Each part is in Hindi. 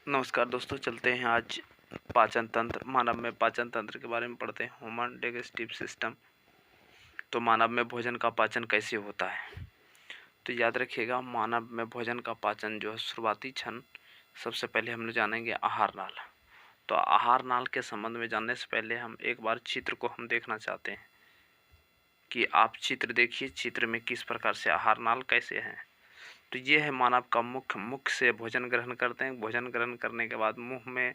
नमस्कार दोस्तों, चलते हैं आज पाचन तंत्र, मानव में पाचन तंत्र के बारे में पढ़ते हैं। Human digestive system. तो मानव में भोजन का पाचन कैसे होता है? तो याद रखिएगा, मानव में भोजन का पाचन जो है शुरुआती क्षण, सबसे पहले हम लोग जानेंगे आहार नाल। तो आहार नाल के संबंध में जानने से पहले हम एक बार चित्र को हम देखना चाहते हैं कि आप चित्र देखिए, चित्र में किस प्रकार से आहार नाल कैसे हैं। तो ये है मानव का मुख से भोजन ग्रहण करते हैं। भोजन ग्रहण करने के बाद मुंह में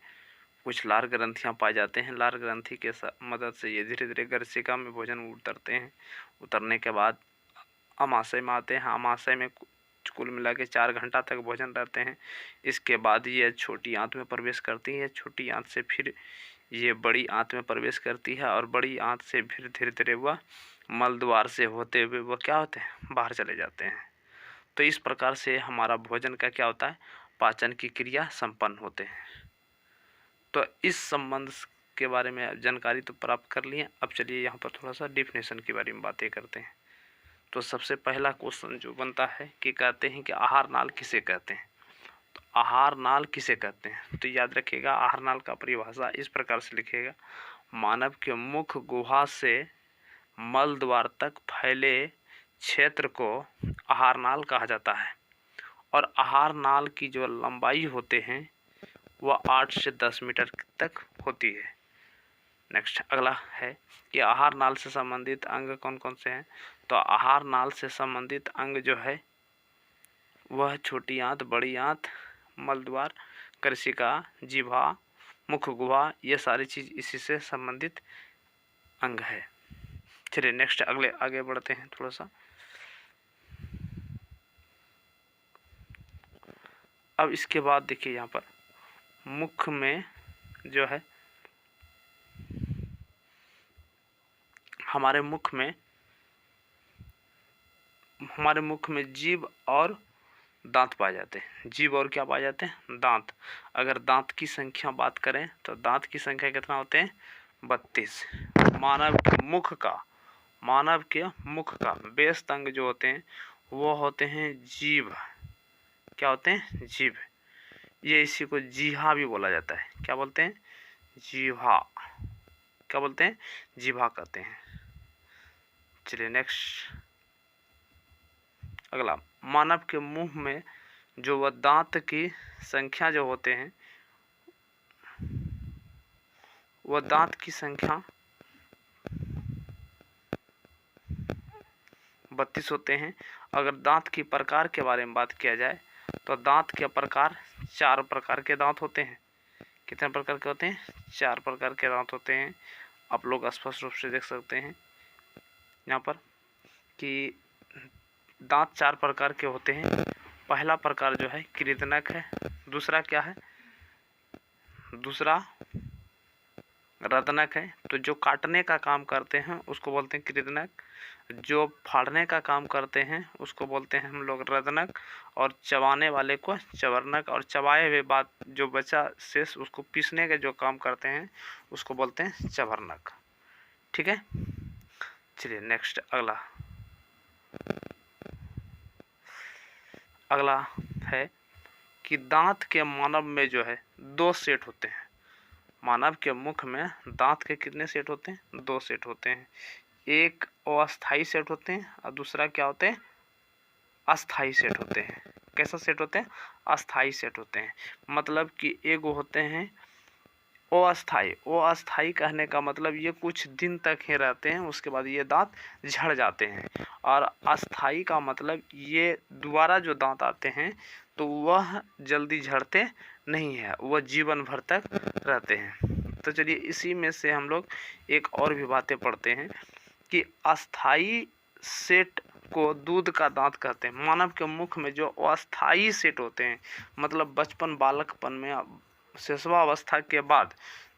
कुछ लार ग्रंथियां पाए जाते हैं। लार ग्रंथि के मदद से ये धीरे धीरे गर्सिका में भोजन उतरते हैं। उतरने के बाद अमाशय में आते हैं। अमाशय में कुल मिला के 4 घंटा तक भोजन रहते हैं। इसके बाद ये छोटी आंत में प्रवेश करती है। छोटी आंत से फिर ये बड़ी आंत में प्रवेश करती है और बड़ी आंत से फिर धीरे धीरे वह मल द्वार से होते हुए वह क्या होते हैं, बाहर चले जाते हैं। तो इस प्रकार से हमारा भोजन का क्या होता है, पाचन की क्रिया संपन्न होते हैं। तो इस संबंध के बारे में जानकारी तो प्राप्त कर लिए। अब चलिए यहाँ पर थोड़ा सा डिफिनेशन के बारे में बातें करते हैं। तो सबसे पहला क्वेश्चन जो बनता है कि कहते हैं कि आहार नाल किसे कहते हैं। तो आहार नाल किसे कहते हैं, तो याद रखिएगा, आहार नाल का परिभाषा इस प्रकार से लिखिएगा। मानव के मुख गुहा से मल द्वार तक फैले क्षेत्र को आहार नाल कहा जाता है। और आहार नाल की जो लंबाई होते हैं वह 8 से 10 मीटर तक होती है। नेक्स्ट अगला है कि आहार नाल से संबंधित अंग कौन कौन से हैं। तो आहार नाल से संबंधित अंग जो है वह छोटी आंत, बड़ी आंत, मलद्वार, कर्षिका, जिह्वा, मुख गुहा, ये सारी चीज़ इसी से संबंधित अंग है। चलिए नेक्स्ट आगे बढ़ते हैं थोड़ा सा। अब इसके बाद देखिए यहाँ पर मुख में जो है, हमारे मुख में जीभ और दांत पाए जाते हैं। जीभ और क्या पाए जाते हैं, दांत। अगर दांत की संख्या बात करें तो दांत की संख्या कितना होते हैं, 32। मानव के मुख का बेस्ट अंग जो होते हैं वो होते हैं जीभ। क्या होते हैं, जीभ। ये इसी को जीहा भी बोला जाता है। क्या बोलते हैं, जीहा। क्या बोलते हैं, जीभा कहते हैं। चलिए नेक्स्ट अगला, मानव के मुंह में जो वह दांत की संख्या जो होते हैं वह दांत की संख्या 32 होते हैं। अगर दांत की प्रकार के बारे में बात किया जाए तो दांत के प्रकार 4 प्रकार के दांत होते हैं। कितने प्रकार के होते हैं, 4 प्रकार के दांत होते हैं। आप लोग स्पष्ट रूप से देख सकते हैं यहाँ पर कि दांत 4 प्रकार के होते हैं। पहला प्रकार जो है कृदनक है। दूसरा क्या है, दूसरा रदनक है। तो जो काटने का काम करते हैं उसको बोलते हैं कृदनक। जो फाड़ने का काम करते हैं उसको बोलते हैं हम लोग रदनक। और चबाने वाले को चवर्नक। और चबाए हुए बाद जो बचा शेष उसको पीसने के जो काम करते हैं उसको बोलते हैं चवर्नक। ठीक है। चलिए नेक्स्ट अगला है कि दांत के मानव में जो है 2 सेट होते हैं। मानव के मुख में दांत के कितने सेट होते हैं, 2 सेट होते हैं। एक अस्थाई सेट होते हैं और दूसरा क्या होते हैं, अस्थाई सेट होते हैं। कैसा सेट होते हैं, अस्थाई सेट होते हैं। मतलब कि एक होते हैं अस्थाई कहने का मतलब ये कुछ दिन तक ही रहते हैं, उसके बाद ये दांत झड़ जाते हैं। और अस्थाई का मतलब ये दोबारा जो दांत आते हैं तो वह जल्दी झड़ते नहीं है, वह जीवन भर तक रहते हैं। तो चलिए इसी में से हम लोग एक और भी बातें पढ़ते हैं कि अस्थाई सेट को दूध का दांत कहते हैं। मानव के मुख में जो अस्थाई सेट होते हैं, मतलब बचपन बालकपन में शिशुवावस्था के बाद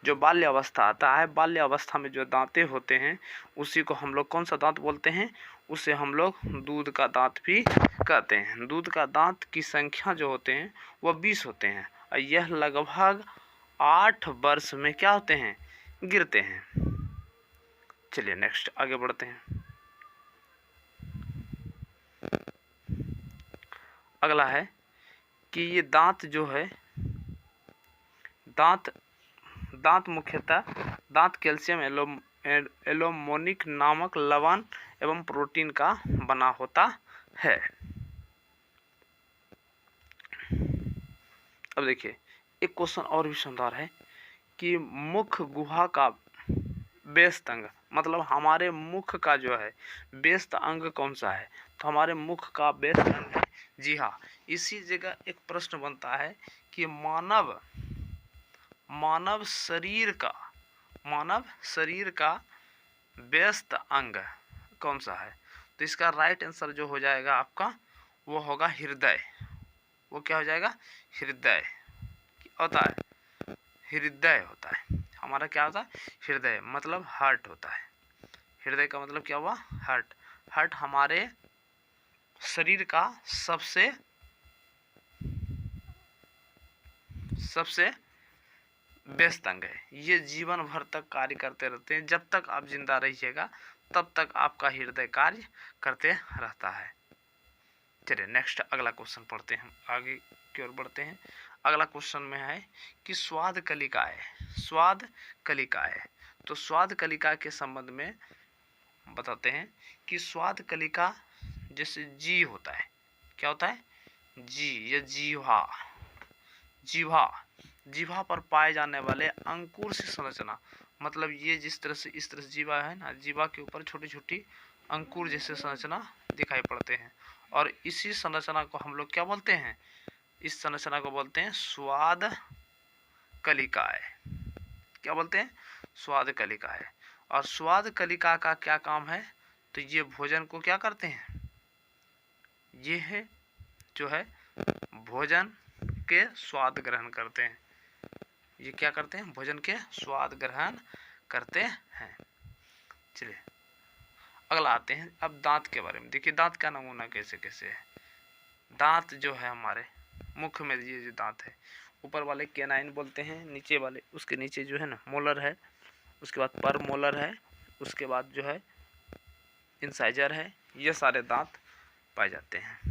जो बाल्य अवस्था आता है, बाल्य अवस्था में जो दांतें होते हैं उसी को हम लोग कौन सा दांत बोलते हैं, उसे हम लोग दूध का दांत भी कहते हैं। दूध का दांत की संख्या जो होते हैं वह 20 होते हैं और यह लगभग 8 वर्ष में क्या होते हैं, गिरते हैं। चलिए नेक्स्ट आगे बढ़ते हैं। अगला है कि ये दांत जो है दांत मुख्यतः दांत कैल्शियम एल्यूमिनिक नामक लवण एवं प्रोटीन का बना होता है। अब देखिए एक क्वेश्चन और भी शानदार है कि मुख गुहा का व्यस्त अंग, मतलब हमारे मुख का जो है व्यस्त अंग कौन सा है? तो हमारे मुख का व्यस्त अंग है, जी हाँ। इसी जगह एक प्रश्न बनता है कि मानव शरीर का व्यस्त अंग कौन सा है? तो इसका राइट आंसर जो हो जाएगा आपका वो होगा हृदय। वो क्या हो जाएगा? हृदय होता है, हृदय होता है हमारा। क्या होता है? हृदय मतलब हार्ट होता है। हृदय का मतलब क्या हुआ? हार्ट। हार्ट हमारे शरीर का सबसे व्यस्त अंग है। ये जीवन भर तक कार्य करते रहते हैं। जब तक आप जिंदा रहिएगा तब तक आपका हृदय कार्य करते रहता है। चलिए नेक्स्ट अगला क्वेश्चन पढ़ते हैं, आगे की ओर बढ़ते हैं। अगला क्वेश्चन में है कि स्वाद कलिकाएं। तो स्वाद कलिका के संबंध में बताते हैं कि स्वाद कलिका जैसे जी होता है, क्या होता है? जी, ये जीवा पर पाए जाने वाले अंकुर से संरचना, मतलब ये जिस तरह से इस तरह से जीवा है ना, जीवा के ऊपर छोटी छोटी अंकुर जैसे संरचना दिखाई पड़ते हैं और इसी संरचना को हम लोग क्या बोलते हैं? इस संरचना को बोलते हैं स्वाद कलिकाएं। क्या बोलते हैं? स्वाद कलिकाएं। और स्वाद कलिका का क्या काम है? तो ये भोजन को क्या करते हैं? ये है जो है भोजन के स्वाद ग्रहण करते हैं। ये क्या करते हैं? भोजन के स्वाद ग्रहण करते हैं। चलिए अगला आते हैं अब दांत के बारे में। देखिए दांत का नमूना कैसे कैसे है। दांत जो है हमारे मुख में, ये जो दांत है ऊपर वाले कैनाइन बोलते हैं, नीचे वाले उसके नीचे जो है ना मोलर है, उसके बाद पर मोलर है, उसके बाद जो है इंसाइजर है। ये सारे दांत पाए जाते हैं।